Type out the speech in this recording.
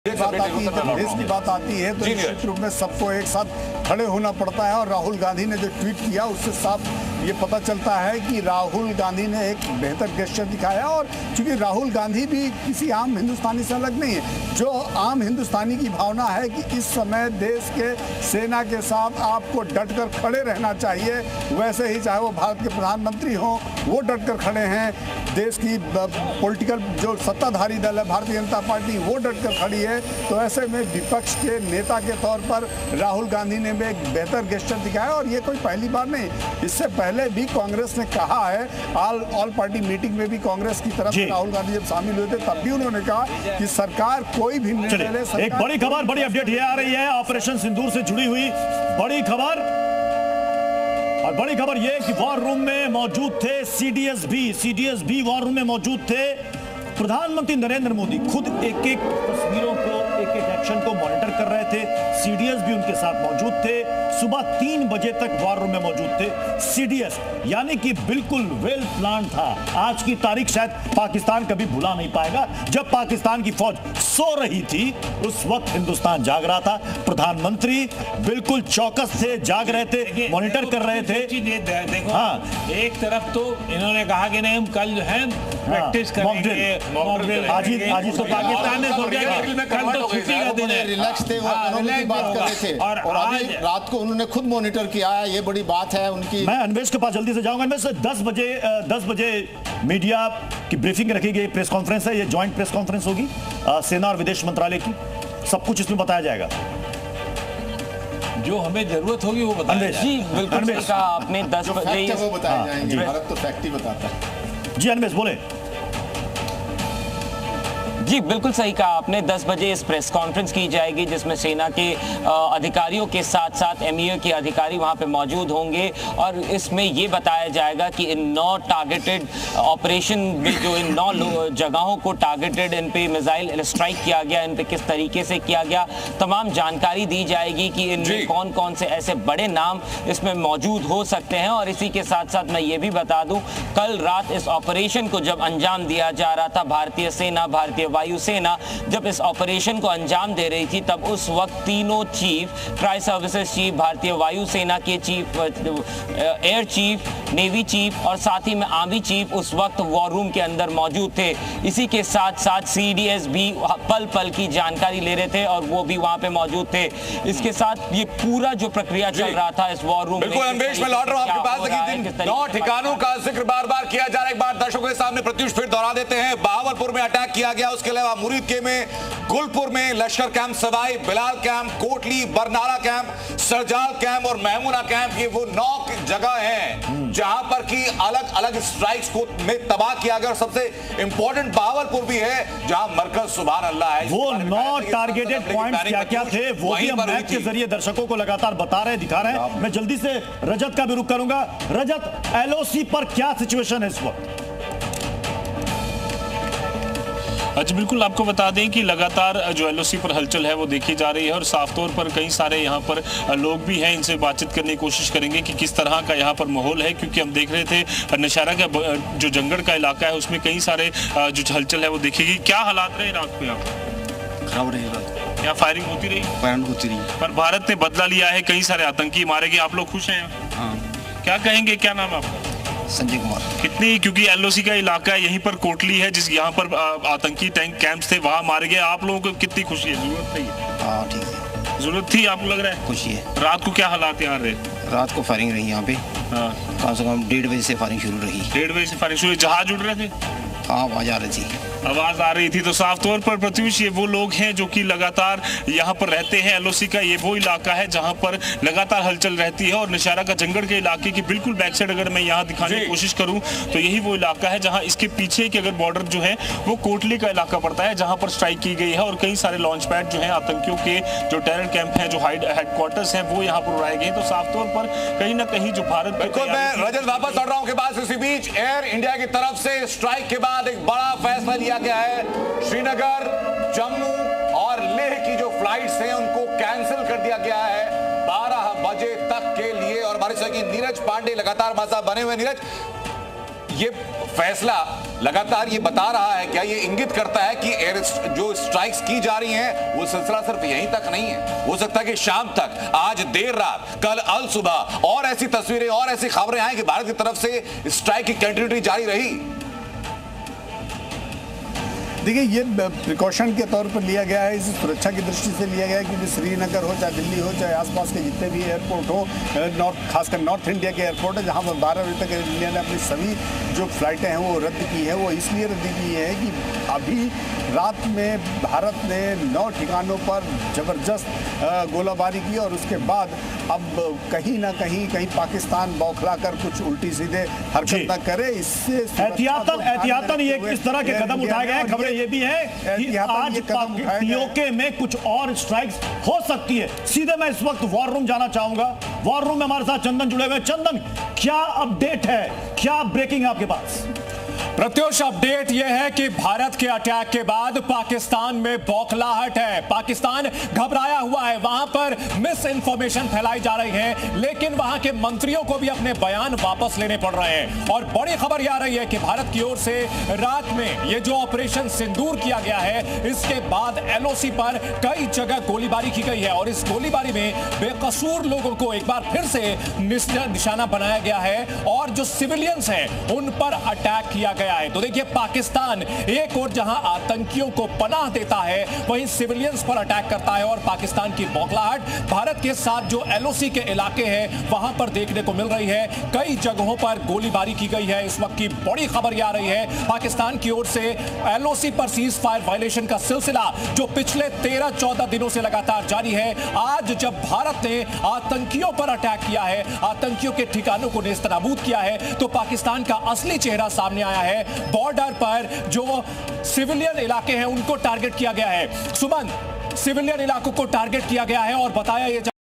देश की बात आती है तो निश्चित रूप में सबको एक साथ खड़े होना पड़ता है। और राहुल गांधी ने जो ट्वीट किया उससे साफ ये पता चलता है कि राहुल गांधी ने एक बेहतर गेस्चर दिखाया। और चूंकि राहुल गांधी भी किसी आम हिंदुस्तानी से अलग नहीं है, जो आम हिंदुस्तानी की भावना है कि इस समय देश के सेना के साथ आपको डटकर खड़े रहना चाहिए, वैसे ही चाहे वो भारत के प्रधानमंत्री हों वो डटकर खड़े हैं, देश की पॉलिटिकल जो सत्ताधारी दल है भारतीय जनता पार्टी वो डटकर खड़ी है। तो ऐसे में विपक्ष के नेता के तौर पर राहुल गांधी ने भी एक बेहतर गेस्चर दिखाया। और ये कोई पहली बार नहीं, इससे पहले भी कांग्रेस ने कहा है, ऑल पार्टी मीटिंग में भी कांग्रेस की तरफ से राहुल गांधी जब शामिल हुए थे तब भी उन्होंने कहा कि सरकार कोई भी निर्णय ले। एक बड़ी खबर, बड़ी अपडेट ये आ रही है ऑपरेशन सिंदूर से जुड़ी हुई बड़ी खबर। और बड़ी खबर यह कि वॉर रूम में मौजूद थे सीडीएस भी वॉर रूम में मौजूद थे। प्रधानमंत्री नरेंद्र मोदी खुद एक एक तस्वीरों को, एक एक एक्शन को मॉनिटर कर रहे थे। सीडीएस भी उनके साथ मौजूद थे। सुबह 3 बजे तक वॉर रूम में मौजूद थे सीडीएस, यानी कि बिल्कुल वेल प्लान था। आज की तारीख शायद पाकिस्तान कभी भुला नहीं पाएगा। जब पाकिस्तान की फौज सो रही थी उस वक्त हिंदुस्तान जाग रहा था। प्रधानमंत्री बिल्कुल चौकस थे, जाग रहे थे, मॉनिटर कर रहे थे। देखो हाँ, एक तरफ तो इन्होंने कहा कि नहीं हम कल जो है प्रैक्टिस करेंगे, आज ही तो पाकिस्तान ने कल तो छुट्टी का दिन है, रिलैक्स थे, वो इकोनॉमी की बात कर रहे थे। और आज रात को उन्होंने खुद मॉनिटर किया है, ये बड़ी बात है उनकी। मैं अनवेश के पास जल्दी से जाऊंगा। अनवेश, 10 बजे मीडिया की ब्रीफिंग रखी गई, प्रेस कॉन्फ्रेंस है, ये ज्वाइंट प्रेस कॉन्फ्रेंस होगी सेना और विदेश मंत्रालय की। सब कुछ इसमें बताया जाएगा, जो हमें जरूरत होगी वो बताया जी बिल्कुल कहा आपने। 10 बजे वो बताए जाएंगे, भारत तो फैक्ट ही बताता है। जी अनवेश बोले। जी बिल्कुल सही कहा आपने। 10 बजे इस प्रेस कॉन्फ्रेंस की जाएगी जिसमें सेना के अधिकारियों के साथ साथ एमईओ के अधिकारी वहां पे मौजूद होंगे। और इसमें ये बताया जाएगा कि इन 9 टारगेटेड ऑपरेशन में जो इन 9 जगहों को टारगेटेड इन पे मिसाइल स्ट्राइक किया गया, इन पे किस तरीके से किया गया, तमाम जानकारी दी जाएगी कि इनमें कौन कौन से ऐसे बड़े नाम इसमें मौजूद हो सकते हैं। और इसी के साथ साथ मैं ये भी बता दूं, कल रात इस ऑपरेशन को जब अंजाम दिया जा रहा था, भारतीय सेना, भारतीय वायुसेना जब इस ऑपरेशन को अंजाम दे रही थी, तब उस वक्त तीनों चीफ, ट्राई सर्विसेज चीफ, भारतीय वायुसेना के chief, air chief, navy chief और साथ ही में आर्मी चीफ उस वक्त वॉर रूम के अंदर मौजूद थे। इसी के साथ साथ सीडीएस भी पल पल की जानकारी ले रहे थे और वो भी वहां पे मौजूद थे। इसके साथ ये पूरा जो प्रक्रिया चल रहा था इस वॉर रूम में। बिल्कुल अनवेश, मैं लौट रहा हूं आपके पास, लेकिन 9 ठिकानों का जिक्र बार बार किया जा रहा है। एक बार दर्शकों के सामने प्रत्युष फिर दोहरा देते हैं। बहावलपुर में अटैक किया गया, उसके अलावा मुरीद के में, गुलपुर में, Lashkar camp Sawai, Bilal camp, Kotli, Barnala camp, Sarjal camp और महमूना कैंप, ये वो 9 जगह हैं जहां पर की अलग अलग स्ट्राइक्स को में तबाह किया गया। और सबसे इंपॉर्टेंट बहावलपुर भी है जहां मरकज सुभान अल्लाह है। वो 9 टारगेटेड पॉइंट्स क्या थे वो भी हम मैच के जरिए दर्शकों को लगातार बता रहे, दिखा रहे हैं। मैं जल्दी से रजत का भी रुख करूंगा। रजत, एलओसी पर क्या सिचुएशन है इस वक्त? अच्छा, बिल्कुल आपको बता दें कि लगातार जो एलओसी पर हलचल है वो देखी जा रही है और साफ तौर पर कई सारे यहाँ पर लोग भी हैं, इनसे बातचीत करने की कोशिश करेंगे कि किस तरह का यहाँ पर माहौल है। क्योंकि हम देख रहे थे नौशहरा का जो जंगड़ का इलाका है उसमें कई सारे जो हलचल है वो देखेगी। क्या हालात रहे रात को? यहाँ खराब रही रात, क्या फायरिंग होती रही? पर भारत ने बदला लिया है, कई सारे आतंकी मारे गए। आप लोग खुश हैं? हाँ। क्या कहेंगे, क्या नाम है आपका? संजय कुमार। कितनी, क्योंकि एलओसी का इलाका है, यहीं पर कोटली है जिस यहाँ पर आतंकी टैंक कैंप्स थे, वहां मारे गए। आप लोगों को कितनी खुशी है? जरूरत थी? हाँ ठीक है, जरूरत थी आपको लग रहा है? खुशी है। रात को क्या हालात यहाँ रहे? रात को फायरिंग रही यहाँ पे, हाँ। कम से कम 1:30 बजे से फायरिंग शुरू रही। 1:30 बजे से फायरिंग शुरू? जहाज उड़ रहे थे? हाँ, आवाज आ रही थी, आवाज आ रही थी। तो साफ तौर पर प्रत्युष, ये वो लोग हैं जो कि लगातार यहाँ पर रहते हैं। एलओसी का ये वो इलाका है जहाँ पर लगातार हलचल रहती है। और नौशहरा का जंगड़ के इलाके की बिल्कुल बैक साइड अगर मैं यहाँ दिखाने की कोशिश करूँ तो यही वो इलाका है जहाँ इसके पीछे की अगर बॉर्डर जो है वो कोटली का इलाका पड़ता है जहाँ पर स्ट्राइक की गई है। और कई सारे लॉन्च पैड जो है आतंकियों के जो टेरर कैंप है, जो हेडक्वार्टर्स है, वो यहाँ पर उड़ाए गए। तो साफ तौर पर कहीं ना कहीं जो भारत, बिल्कुल मैं रजत वापस लौट रहा हूं के पास। इसी बीच एयर इंडिया की तरफ से स्ट्राइक के बाद एक बड़ा फैसला लिया गया है। श्रीनगर, जम्मू और लेह की जो फ्लाइट्स हैं उनको कैंसिल कर दिया गया है 12 बजे तक के लिए। और हमारे साथ नीरज पांडे लगातार हमारे साथ बने हुए। नीरज, ये फैसला लगातार ये बता रहा है, क्या ये इंगित करता है कि एयर जो स्ट्राइक्स की जा रही हैं वो सिलसिला सिर्फ यहीं तक नहीं है, हो सकता है कि शाम तक, आज देर रात, कल अल सुबह और ऐसी तस्वीरें और ऐसी खबरें आए कि भारत की तरफ से स्ट्राइक की कंटिन्यूटी जारी रही। देखिए, ये प्रिकॉशन के तौर पर लिया गया है, इस सुरक्षा की दृष्टि से लिया गया है, क्योंकि श्रीनगर हो चाहे दिल्ली हो चाहे आसपास के जितने भी एयरपोर्ट हो, खासकर नॉर्थ इंडिया के एयरपोर्ट है जहां पर 12 बजे तक इंडिया ने अपनी सभी जो फ्लाइटें हैं वो रद्द की है। वो इसलिए रद्द की है कि अभी रात में भारत ने 9 ठिकानों पर ज़बरदस्त गोलाबारी की और उसके बाद अब कहीं पाकिस्तान बौखला कर कुछ उल्टी सीधे हरकत न करे, इससे एहतियातन ये किस तरह के कदम उठाए गए हैं। खबरें ये भी है कि आज पीओके में कुछ और स्ट्राइक्स हो सकती है। सीधे मैं इस वक्त वॉर रूम जाना चाहूंगा। वॉर रूम में हमारे साथ चंदन जुड़े हुए। चंदन, क्या अपडेट है, क्या ब्रेकिंग है आपके पास? प्रत्युष, अपडेट यह है कि भारत के अटैक के बाद पाकिस्तान में बौखलाहट है। पाकिस्तान घबराया हुआ है, वहां पर मिस इंफॉर्मेशन फैलाई जा रही है, लेकिन वहां के मंत्रियों को भी अपने बयान वापस लेने पड़ रहे हैं। और बड़ी खबर यह आ रही है कि भारत की ओर से रात में ये जो ऑपरेशन सिंदूर किया गया है, इसके बाद एलओसी पर कई जगह गोलीबारी की गई है और इस गोलीबारी में बेकसूर लोगों को एक बार फिर से निशाना बनाया गया है और जो सिविलियंस हैं उन पर अटैक किया गया है। तो देखिए, पाकिस्तान एक और जहां आतंकियों को पनाह देता है, वहीं सिविलियंस पर अटैक करता है और पाकिस्तान की बौखलाहट भारत के साथ जो एलओसी के इलाके हैं वहां पर देखने को मिल रही है। कई जगहों पर गोलीबारी की गई है। इस वक्त की बड़ी खबर यह आ रही है, पाकिस्तान की ओर से एलओसी पर सीज फायर वायलेशन का सिलसिला जो पिछले 13-14 दिनों से लगातार जारी है, आज जब भारत ने आतंकियों पर अटैक किया है, आतंकियों के ठिकानों को नेस्तनाबूद किया है, तो पाकिस्तान का असली चेहरा सामने आया है। बॉर्डर पर जो सिविलियन इलाके हैं उनको टारगेट किया गया है। सुमन, सिविलियन इलाकों को टारगेट किया गया है और बताया